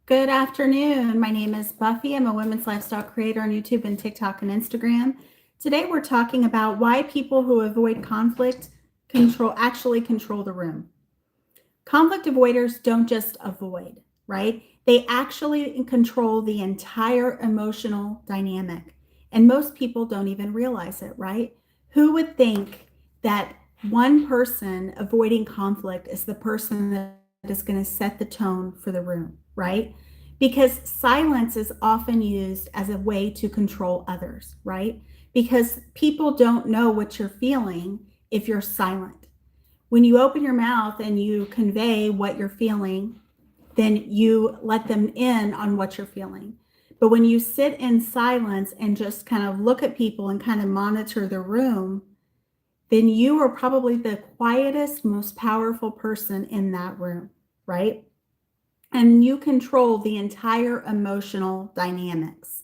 Good afternoon. My name is Buffy. I'm a women's lifestyle creator on YouTube and TikTok and Instagram. Today we're talking about why people who avoid conflict actually control the room. Conflict avoiders don't just avoid, right? They actually control the entire emotional dynamic. And most people don't even realize it, right? Who would think that one person avoiding conflict is the person that is going to set the tone for the room, right? Because silence is often used as a way to control others, right? Because people don't know what you're feeling if you're silent. When you open your mouth and you convey what you're feeling, then you let them in on what you're feeling. But when you sit in silence and just kind of look at people and kind of monitor the room, then you are probably the quietest, most powerful person in that room, right? And you control the entire emotional dynamics.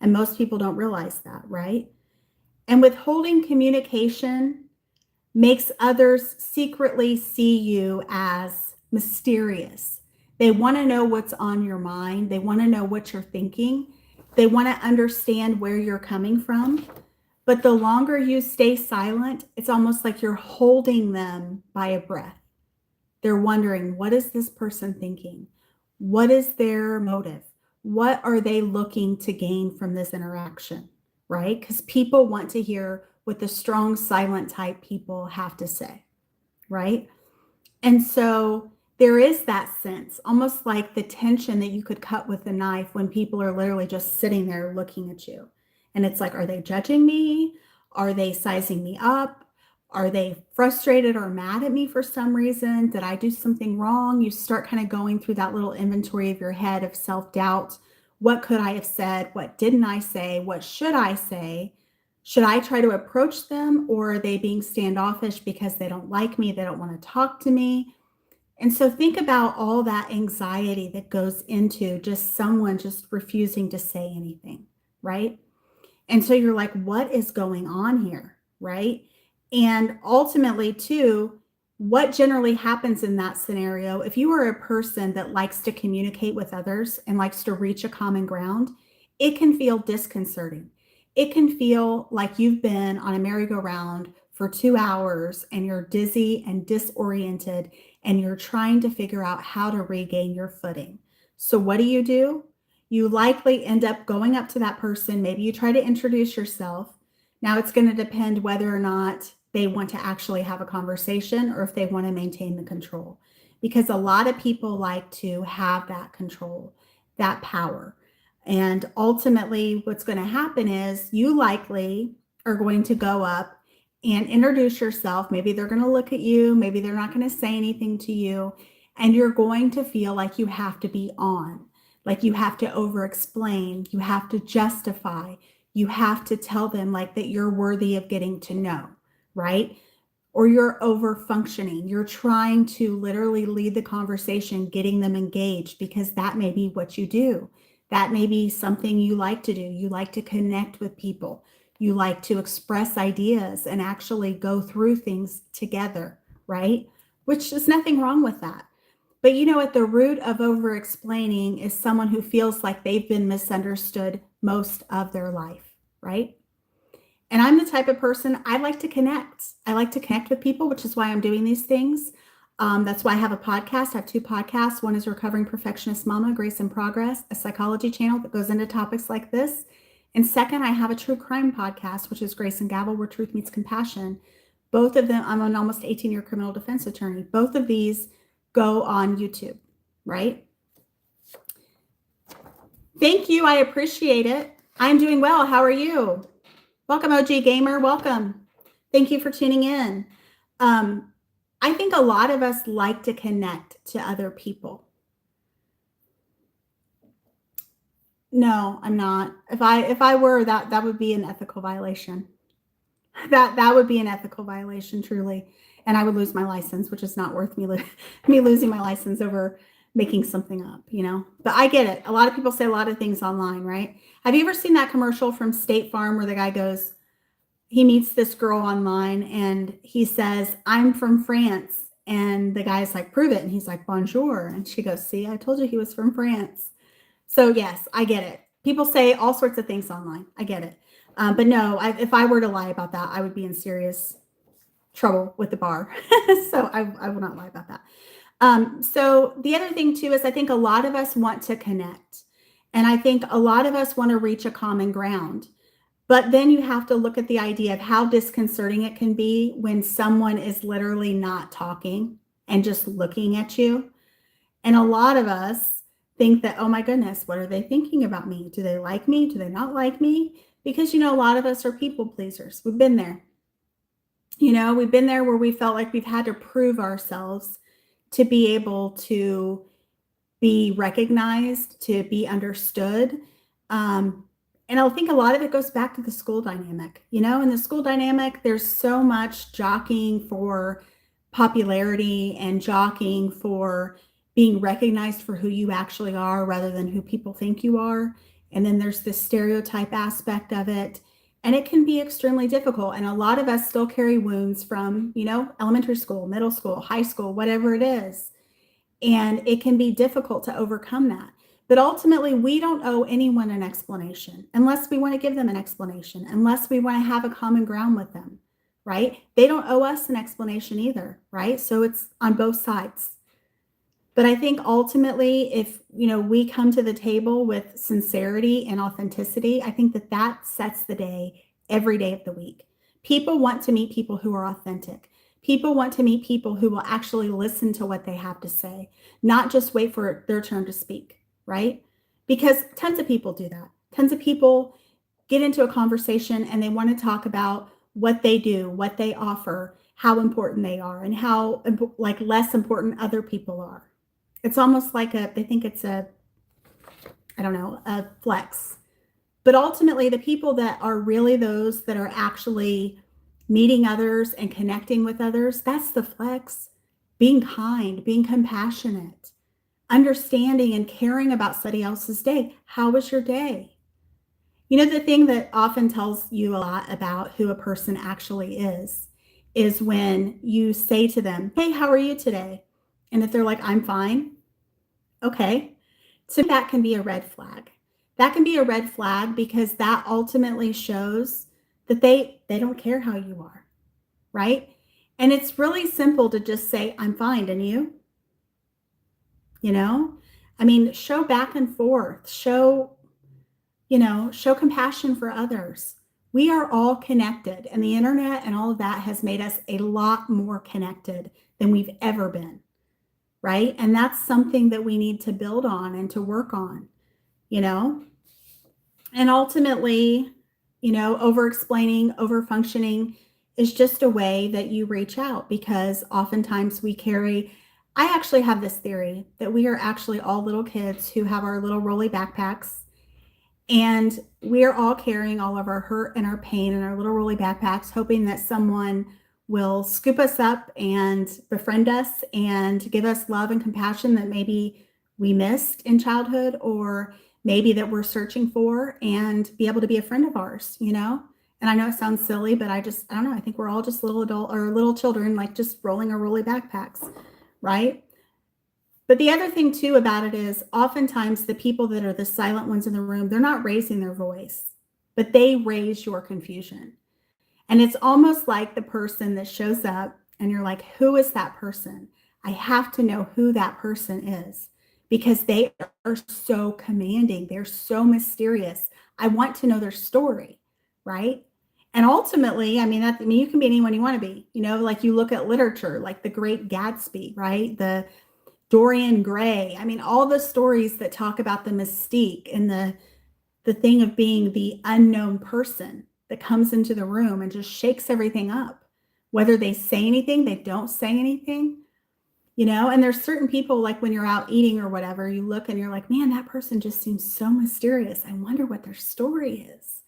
And most people don't realize that, right? And withholding communication makes others secretly see you as mysterious. They want to know what's on your mind. They want to know what you're thinking. They want to understand where you're coming from. But the longer you stay silent, it's almost like you're holding them by a breath. They're wondering, what is this person thinking? What is their motive? What are they looking to gain from this interaction? Right? Because people want to hear what the strong, silent type people have to say. Right? And so there is that sense, almost like the tension that you could cut with a knife when people are literally just sitting there looking at you. And it's like, are they judging me? Are they sizing me up? Are they frustrated or mad at me for some reason? Did I do something wrong? You start kind of going through that little inventory of your head of self doubt. What could I have said? What didn't I say? What should I say? Should I try to approach them, or are they being standoffish because they don't like me? They don't want to talk to me. And so think about all that anxiety that goes into just someone just refusing to say anything, right? And so you're like, what is going on here, right? And ultimately, too, what generally happens in that scenario, if you are a person that likes to communicate with others and likes to reach a common ground, it can feel disconcerting. It can feel like you've been on a merry-go-round for 2 hours and you're dizzy and disoriented and you're trying to figure out how to regain your footing. So, what do? You likely end up going up to that person. Maybe you try to introduce yourself. Now it's going to depend whether or not they want to actually have a conversation or if they want to maintain the control. Because a lot of people like to have that control, that power. And ultimately, what's going to happen is you likely are going to go up and introduce yourself. Maybe they're going to look at you, maybe they're not going to say anything to you, and you're going to feel like you have to be on, like you have to over explain, you have to justify, you have to tell them like that you're worthy of getting to know, right? Or you're over functioning. You're trying to literally lead the conversation, getting them engaged, because that may be what you do. That may be something you like to do. You like to connect with people. You like to express ideas and actually go through things together, right? Which is nothing wrong with that. But at the root of over explaining is someone who feels like they've been misunderstood most of their life, right? And I'm the type of person, I like to connect. I like to connect with people, which is why I'm doing these things. That's why I have a podcast. I have two podcasts. One is Recovering Perfectionist Mama, Grace in Progress, a psychology channel that goes into topics like this. And second, I have a true crime podcast, which is Grace and Gavel, where truth meets compassion. Both of them, I'm an almost 18-year criminal defense attorney. Both of these go on YouTube, right? Thank you. I appreciate it. I'm doing well. How are you? Welcome, OG Gamer. Welcome. Thank you for tuning in. I think a lot of us like to connect to other people. No, I'm not. If I were, that would be an ethical violation. That would be an ethical violation, truly, and I would lose my license, which is not worth me losing my license over making something up, But I get it. A lot of people say a lot of things online, right? Have you ever seen that commercial from State Farm where the guy goes, he meets this girl online and he says, "I'm from France And the guy's like, prove it. And he's like, bonjour. And she goes, see, I told you he was from France. So yes, I get it. People say all sorts of things online. I get it. But no, if I were to lie about that, I would be in serious trouble with the bar. So I will not lie about that. So the other thing too is I think a lot of us want to connect. And I think a lot of us want to reach a common ground. But then you have to look at the idea of how disconcerting it can be when someone is literally not talking and just looking at you. And a lot of us think that, oh my goodness, what are they thinking about me? Do they like me? Do they not like me? Because, a lot of us are people pleasers. We've been there. We've been there where we felt like we've had to prove ourselves to be able to be recognized, to be understood. And I think a lot of it goes back to the school dynamic. In the school dynamic, there's so much jockeying for popularity and jockeying for being recognized for who you actually are rather than who people think you are. And then there's this stereotype aspect of it. And it can be extremely difficult. And a lot of us still carry wounds from, elementary school, middle school, high school, whatever it is. And it can be difficult to overcome that. But ultimately, we don't owe anyone an explanation unless we want to give them an explanation, unless we want to have a common ground with them, right? They don't owe us an explanation either, right? So it's on both sides. But I think ultimately, if, we come to the table with sincerity and authenticity, I think that sets the day every day of the week. People want to meet people who are authentic. People want to meet people who will actually listen to what they have to say, not just wait for their turn to speak, right? Because tons of people do that. Tons of people get into a conversation and they want to talk about what they do, what they offer, how important they are, and how less important other people are. It's almost like they think it's a flex. But ultimately, the people that are really those that are actually meeting others and connecting with others, that's the flex. Being kind, being compassionate, understanding and caring about somebody else's day. How was your day? The thing that often tells you a lot about who a person actually is when you say to them, hey, how are you today? And if they're like, I'm fine. Okay. So that can be a red flag. That can be a red flag because that ultimately shows that they don't care how you are, right? And it's really simple to just say, I'm fine, and you? Show back and forth, show compassion for others. We are all connected, and the internet and all of that has made us a lot more connected than we've ever been, right? And that's something that we need to build on and to work on, And ultimately, over-explaining, over-functioning is just a way that you reach out because oftentimes I actually have this theory that we are actually all little kids who have our little rolly backpacks, and we are all carrying all of our hurt and our pain in our little rolly backpacks, hoping that someone will scoop us up and befriend us and give us love and compassion that maybe we missed in childhood, or maybe that we're searching for, and be able to be a friend of ours, And I know it sounds silly, but I don't know. I think we're all just little children, like just rolling our rolly backpacks, right? But the other thing too about it is oftentimes the people that are the silent ones in the room, they're not raising their voice, but they raise your confusion. And it's almost like the person that shows up and you're like, who is that person? I have to know who that person is because they are so commanding. They're so mysterious. I want to know their story, right? And ultimately, you can be anyone you want to be, like you look at literature, like The Great Gatsby, right? The Dorian Gray. All the stories that talk about the mystique and the thing of being the unknown person that comes into the room and just shakes everything up, whether they say anything, they don't say anything, and there's certain people, like when you're out eating or whatever, you look and you're like, man, that person just seems so mysterious. I wonder what their story is,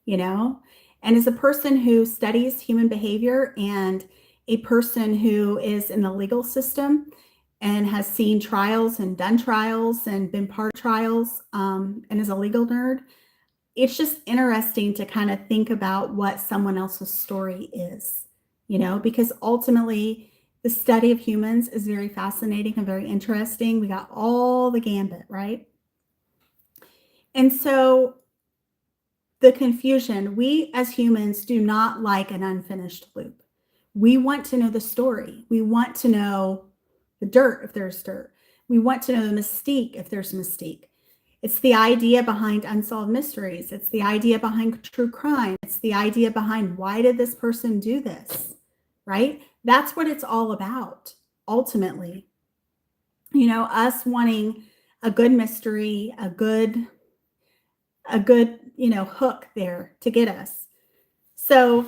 and as a person who studies human behavior and a person who is in the legal system and has seen trials and done trials and been part of trials, and is a legal nerd, it's just interesting to kind of think about what someone else's story is, because ultimately The study of humans is very fascinating and very interesting. We got all the gambit, right? And so the confusion, we as humans do not like an unfinished loop. We want to know the story. We want to know the dirt if there's dirt. We want to know the mystique if there's mystique. It's the idea behind unsolved mysteries. It's the idea behind true crime. It's the idea behind why did this person do this, right? That's what it's all about, ultimately. You know, us wanting a good mystery, a good, you know, hook there to get us. So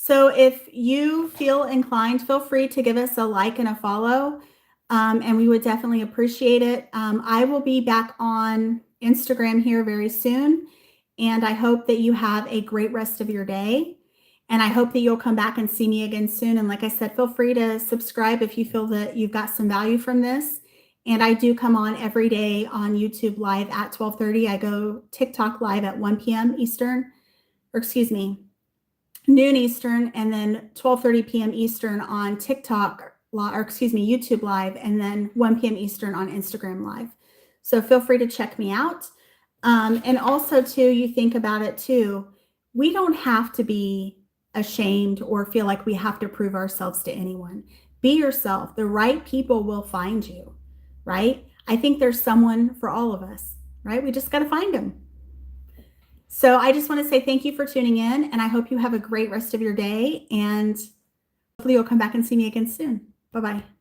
if you feel inclined, feel free to give us a like and a follow. And we would definitely appreciate it. I will be back on Instagram here very soon. And I hope that you have a great rest of your day. And I hope that you'll come back and see me again soon. And like I said, feel free to subscribe if you feel that you've got some value from this. And I do come on every day on YouTube live at 12:30. I go TikTok live at 1 p.m. Eastern, or excuse me, noon Eastern, and then 12:30 p.m. Eastern on TikTok, or excuse me, YouTube live, and then 1 p.m. Eastern on Instagram live. So feel free to check me out. And also too, you think about it too, we don't have to be ashamed or feel like we have to prove ourselves to anyone. Be yourself. The right people will find you, right? I think there's someone for all of us, right? We just got to find them. So I just want to say thank you for tuning in, and I hope you have a great rest of your day, and hopefully you'll come back and see me again soon. Bye-bye.